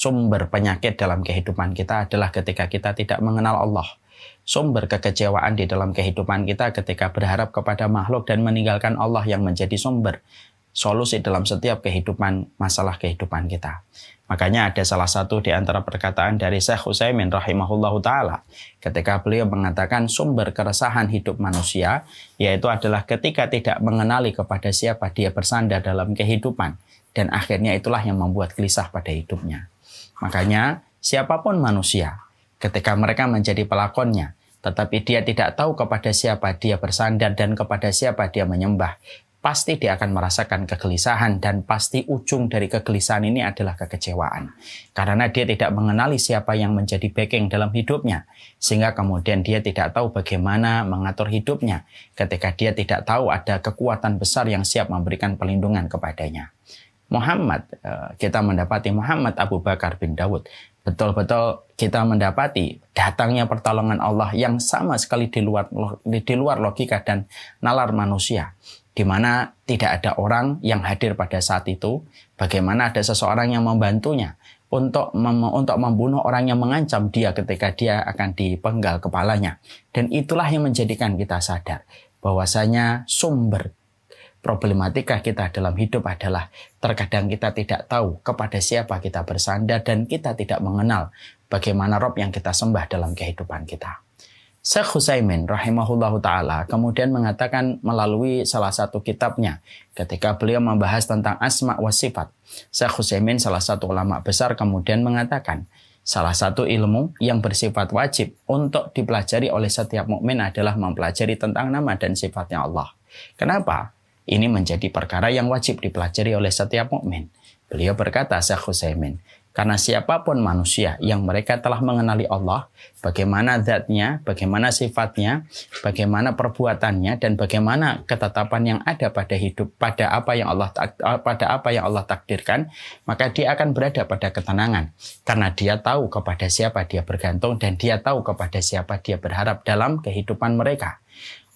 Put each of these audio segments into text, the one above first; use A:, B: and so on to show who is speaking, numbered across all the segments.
A: Sumber penyakit dalam kehidupan kita adalah ketika kita tidak mengenal Allah. Sumber kekecewaan di dalam kehidupan kita ketika berharap kepada makhluk dan meninggalkan Allah yang menjadi sumber solusi dalam setiap masalah kehidupan kita. Makanya ada salah satu di antara perkataan dari Syekh Utsaimin rahimahullahu ta'ala ketika beliau mengatakan sumber keresahan hidup manusia yaitu adalah ketika tidak mengenali kepada siapa dia bersandar dalam kehidupan dan akhirnya itulah yang membuat gelisah pada hidupnya. Makanya siapapun manusia ketika mereka menjadi pelakonnya tetapi dia tidak tahu kepada siapa dia bersandar dan kepada siapa dia menyembah, pasti dia akan merasakan kegelisahan dan pasti ujung dari kegelisahan ini adalah kekecewaan. Karena dia tidak mengenali siapa yang menjadi backing dalam hidupnya. Sehingga kemudian dia tidak tahu bagaimana mengatur hidupnya ketika dia tidak tahu ada kekuatan besar yang siap memberikan perlindungan kepadanya. Kita mendapati Muhammad Abu Bakar bin Dawud. Betul-betul kita mendapati datangnya pertolongan Allah yang sama sekali di luar logika dan nalar manusia. Di mana tidak ada orang yang hadir pada saat itu, bagaimana ada seseorang yang membantunya untuk membunuh orang yang mengancam dia ketika dia akan dipenggal kepalanya. Dan itulah yang menjadikan kita sadar bahwasanya sumber problematika kita dalam hidup adalah terkadang kita tidak tahu kepada siapa kita bersandar dan kita tidak mengenal bagaimana Rabb yang kita sembah dalam kehidupan kita. Syekh Utsaimin rahimahullahu ta'ala kemudian mengatakan melalui salah satu kitabnya ketika beliau membahas tentang asma wa sifat. Syekh Utsaimin salah satu ulama besar kemudian mengatakan salah satu ilmu yang bersifat wajib untuk dipelajari oleh setiap mukmin adalah mempelajari tentang nama dan sifatnya Allah. Kenapa? Ini menjadi perkara yang wajib dipelajari oleh setiap mukmin. Beliau berkata Syekh Utsaimin, karena siapapun manusia yang mereka telah mengenali Allah, bagaimana zatnya, bagaimana sifatnya, bagaimana perbuatannya, dan bagaimana ketetapan yang ada pada hidup, pada apa yang Allah takdirkan, maka dia akan berada pada ketenangan. Karena dia tahu kepada siapa dia bergantung, dan dia tahu kepada siapa dia berharap dalam kehidupan mereka.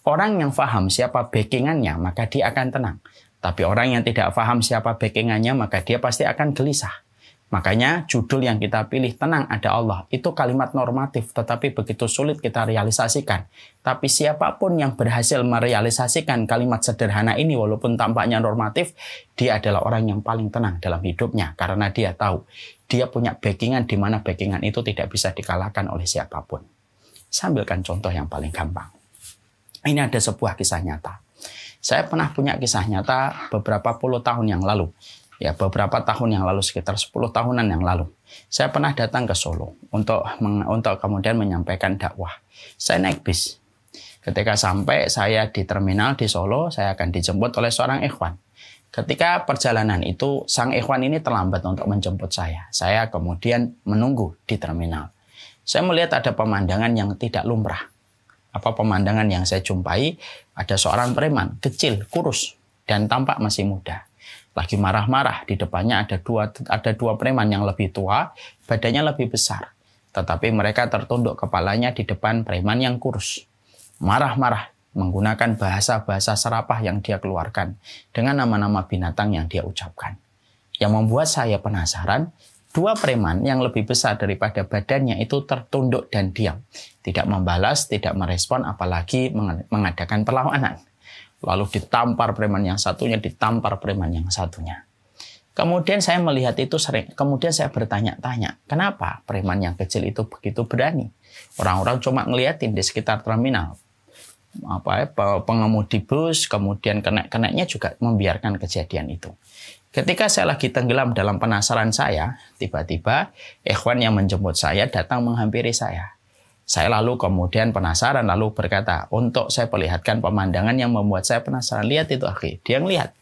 A: Orang yang faham siapa backingannya, maka dia akan tenang. Tapi orang yang tidak faham siapa backingannya, maka dia pasti akan gelisah. Makanya judul yang kita pilih tenang ada Allah itu kalimat normatif tetapi begitu sulit kita realisasikan. Tapi siapapun yang berhasil merealisasikan kalimat sederhana ini walaupun tampaknya normatif, dia adalah orang yang paling tenang dalam hidupnya karena dia tahu dia punya backingan di mana backingan itu tidak bisa dikalahkan oleh siapapun. Sambilkan contoh yang paling gampang. Ini ada sebuah kisah nyata. Saya pernah punya kisah nyata beberapa puluh tahun yang lalu. Ya, beberapa tahun yang lalu, sekitar 10 tahunan yang lalu. Saya pernah datang ke Solo untuk kemudian menyampaikan dakwah. Saya naik bis. Ketika sampai saya di terminal di Solo, saya akan dijemput oleh seorang ikhwan. Ketika perjalanan itu, sang ikhwan ini terlambat untuk menjemput saya. Saya kemudian menunggu di terminal. Saya melihat ada pemandangan yang tidak lumrah. Apa pemandangan yang saya jumpai? Ada seorang preman, kecil, kurus, dan tampak masih muda. Lagi marah-marah, di depannya ada dua preman yang lebih tua, badannya lebih besar. Tetapi mereka tertunduk kepalanya di depan preman yang kurus. Marah-marah, menggunakan bahasa-bahasa serapah yang dia keluarkan, dengan nama-nama binatang yang dia ucapkan. Yang membuat saya penasaran, dua preman yang lebih besar daripada badannya itu tertunduk dan diam. Tidak membalas, tidak merespon, apalagi mengadakan perlawanan. Lalu ditampar preman yang satunya, ditampar preman yang satunya. Kemudian saya melihat itu sering. Kemudian saya bertanya-tanya, kenapa preman yang kecil itu begitu berani? Orang-orang cuma ngeliatin di sekitar terminal. Pengemudi bus, kemudian kenek-keneknya juga membiarkan kejadian itu. Ketika saya lagi tenggelam dalam penasaran saya, tiba-tiba ikhwan yang menjemput saya datang menghampiri saya. Saya lalu kemudian penasaran, lalu berkata, untuk saya perlihatkan pemandangan yang membuat saya penasaran. Lihat itu, akhi. Dia ngelihat.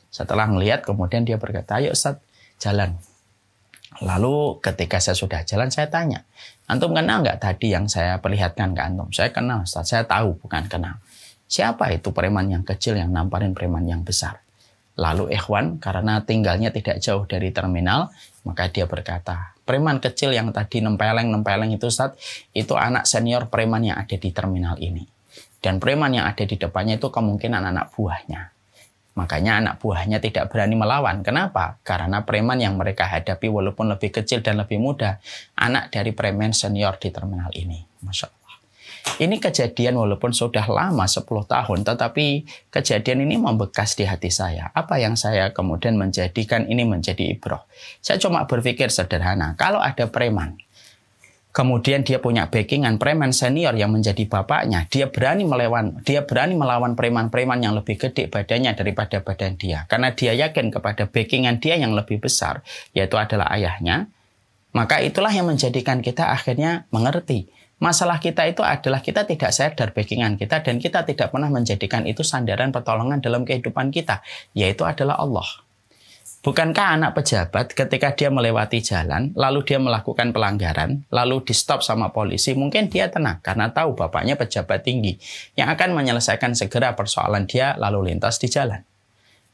A: Setelah ngelihat, kemudian dia berkata, ayo Ustaz, jalan. Lalu ketika saya sudah jalan, saya tanya, antum kenal nggak tadi yang saya perlihatkan ke antum? Saya kenal, Ustaz. Saya tahu, bukan kenal. Siapa itu preman yang kecil yang namparin preman yang besar? Lalu ikhwan, karena tinggalnya tidak jauh dari terminal, maka dia berkata, preman kecil yang tadi nempeleng itu Ustaz, itu anak senior preman yang ada di terminal ini. Dan preman yang ada di depannya itu kemungkinan anak buahnya. Makanya anak buahnya tidak berani melawan. Kenapa? Karena preman yang mereka hadapi walaupun lebih kecil dan lebih muda, anak dari preman senior di terminal ini. Masya Allah. Ini kejadian walaupun sudah lama 10 tahun, tetapi kejadian ini membekas di hati saya. Apa yang saya kemudian menjadikan ini menjadi ibrah? Saya cuma berpikir sederhana, kalau ada preman, kemudian dia punya backingan preman senior yang menjadi bapaknya, dia berani melawan preman-preman yang lebih gede badannya daripada badan dia. Karena dia yakin kepada backingan dia yang lebih besar, yaitu adalah ayahnya. Maka itulah yang menjadikan kita akhirnya mengerti. Masalah kita itu adalah kita tidak sadar backingan kita dan kita tidak pernah menjadikan itu sandaran pertolongan dalam kehidupan kita, yaitu adalah Allah. Bukankah anak pejabat ketika dia melewati jalan, lalu dia melakukan pelanggaran, lalu di stop sama polisi, mungkin dia tenang karena tahu bapaknya pejabat tinggi yang akan menyelesaikan segera persoalan dia lalu lintas di jalan.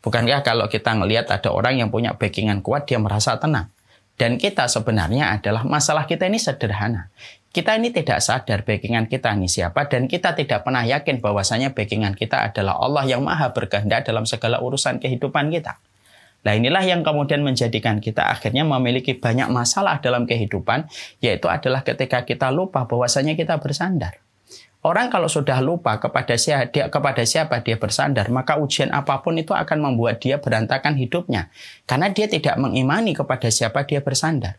A: Bukankah kalau kita melihat ada orang yang punya backingan kuat, dia merasa tenang. Dan kita sebenarnya adalah masalah kita ini sederhana. Kita ini tidak sadar backingan kita ini siapa dan kita tidak pernah yakin bahwasanya backingan kita adalah Allah yang maha berkehendak dalam segala urusan kehidupan kita. Nah inilah yang kemudian menjadikan kita akhirnya memiliki banyak masalah dalam kehidupan, yaitu adalah ketika kita lupa bahwasanya kita bersandar. Orang kalau sudah lupa kepada siapa dia bersandar, maka ujian apapun itu akan membuat dia berantakan hidupnya. Karena dia tidak mengimani kepada siapa dia bersandar.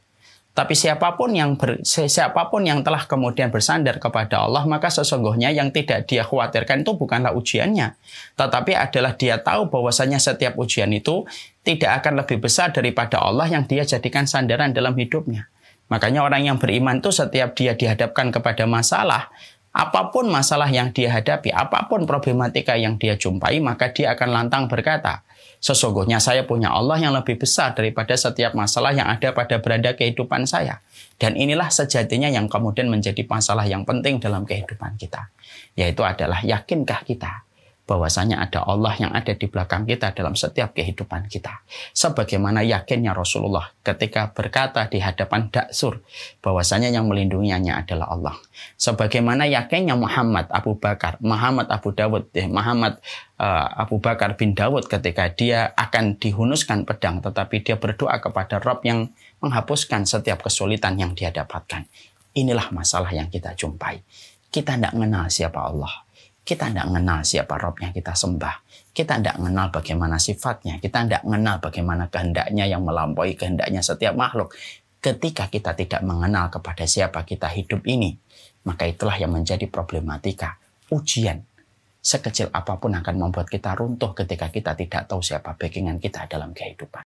A: Tapi siapapun yang telah kemudian bersandar kepada Allah, maka sesungguhnya yang tidak dia khawatirkan itu bukanlah ujiannya. Tetapi adalah dia tahu bahwasanya setiap ujian itu tidak akan lebih besar daripada Allah yang dia jadikan sandaran dalam hidupnya. Makanya orang yang beriman itu setiap dia dihadapkan kepada masalah, apapun masalah yang dia hadapi, apapun problematika yang dia jumpai, maka dia akan lantang berkata, sesungguhnya saya punya Allah yang lebih besar daripada setiap masalah yang ada pada beranda kehidupan saya. Dan inilah sejatinya yang kemudian menjadi masalah yang penting dalam kehidupan kita. Yaitu adalah yakinkah kita bahwasanya ada Allah yang ada di belakang kita dalam setiap kehidupan kita. Sebagaimana yakinnya Rasulullah ketika berkata di hadapan Daksur bahwasanya yang melindunginya adalah Allah. Sebagaimana yakinnya Muhammad Abu Bakar bin Dawud ketika dia akan dihunuskan pedang, tetapi dia berdoa kepada Rabb yang menghapuskan setiap kesulitan yang dia dapatkan. Inilah masalah yang kita jumpai. Kita tidak mengenal siapa Allah. Kita tidak mengenal siapa Rabb yang kita sembah. Kita tidak mengenal bagaimana sifatnya. Kita tidak mengenal bagaimana kehendaknya yang melampaui kehendaknya setiap makhluk. Ketika kita tidak mengenal kepada siapa kita hidup ini, maka itulah yang menjadi problematika. Ujian sekecil apapun akan membuat kita runtuh ketika kita tidak tahu siapa backingan kita dalam kehidupan.